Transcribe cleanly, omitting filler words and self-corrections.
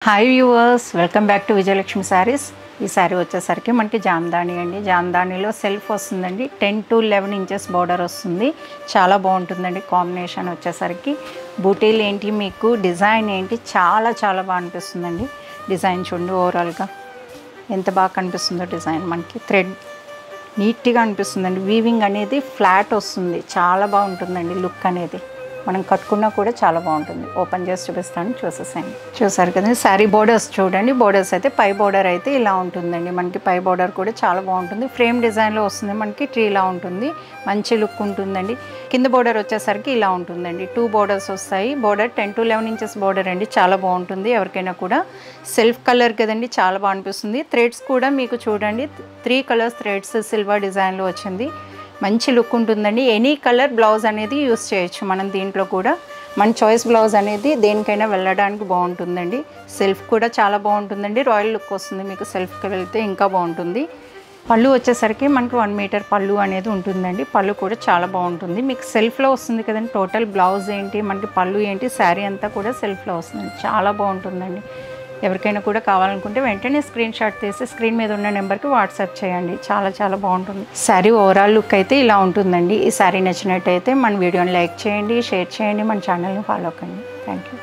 Hi viewers, welcome back to Vijayalakshmi saris. ఈ శారీ వచ్చేసరికి మనకి జామ్దాని అండి. జామ్దానిలో సెల్ఫ్ వస్తుందండి. 10 to 11 ఇంచెస్ బార్డర్ వస్తుంది. చాలా బాగుంటుందండి. కాంబినేషన్ వచ్చేసరికి బూటీలు ఏంటి, మీకు డిజైన్ ఏంటి, చాలా చాలా బాగా అనిపిస్తుందండి. డిజైన్ చూడండి, ఓవరాల్గా ఎంత బాగా కనిపిస్తుందో డిజైన్. మనకి థ్రెడ్ నీట్గా అనిపిస్తుందండి. వీవింగ్ అనేది ఫ్లాట్ వస్తుంది. చాలా బాగుంటుందండి లుక్ అనేది. మనం కట్టుకున్నా కూడా చాలా బాగుంటుంది. ఓపెన్ చేసి చూపిస్తాను, చూసేసాను. చూసారు కదండి శారీ బోర్డర్స్ చూడండి. బోర్డర్స్ అయితే పై బోర్డర్ అయితే ఇలా ఉంటుందండి. మనకి పై బోర్డర్ కూడా చాలా బాగుంటుంది. ఫ్రేమ్ డిజైన్లో వస్తుంది. మనకి ట్రీలా ఉంటుంది. మంచి లుక్ ఉంటుందండి. కింద బోర్డర్ వచ్చేసరికి ఇలా ఉంటుందండి. 2 బోర్డర్స్ వస్తాయి. బోర్డర్ 10 to 11 ఇంచెస్ బోర్డర్ అండి. చాలా బాగుంటుంది. ఎవరికైనా కూడా సెల్ఫ్ కలర్ కదండి, చాలా బాగా అనిపిస్తుంది. థ్రెడ్స్ కూడా మీకు చూడండి, 3 కలర్స్ థ్రెడ్స్ సిల్వర్ డిజైన్లో వచ్చింది. మంచి లుక్ ఉంటుందండి. ఎనీ కలర్ బ్లౌజ్ అనేది యూస్ చేయొచ్చు మనం దీంట్లో కూడా. మన చాయిస్ బ్లౌజ్ అనేది దేనికైనా వెళ్ళడానికి బాగుంటుందండి. సెల్ఫ్ కూడా చాలా బాగుంటుందండి. రాయల్ లుక్ వస్తుంది. మీకు సెల్ఫ్కి వెళ్తే ఇంకా బాగుంటుంది. పళ్ళు వచ్చేసరికి మనకు 1 మీటర్ పళ్ళు అనేది ఉంటుందండి. పళ్ళు కూడా చాలా బాగుంటుంది. మీకు సెల్ఫ్లో వస్తుంది కదండి. టోటల్ బ్లౌజ్ ఏంటి, మనకి పళ్ళు ఏంటి, శారీ అంతా కూడా సెల్ఫ్లో వస్తుంది. చాలా బాగుంటుందండి. ఎవరికైనా కూడా కావాలనుకుంటే వెంటనే స్క్రీన్ షాట్ తీసి స్క్రీన్ మీద ఉన్న నెంబర్కి వాట్సాప్ చేయండి. చాలా చాలా బాగుంటుంది. శారీ ఓవరాల్ లుక్ అయితే ఇలా ఉంటుందండి. ఈ శారీ నచ్చినట్టయితే మన వీడియోని లైక్ చేయండి, షేర్ చేయండి, మన ఛానల్ని ఫాలో కండి. Thank you.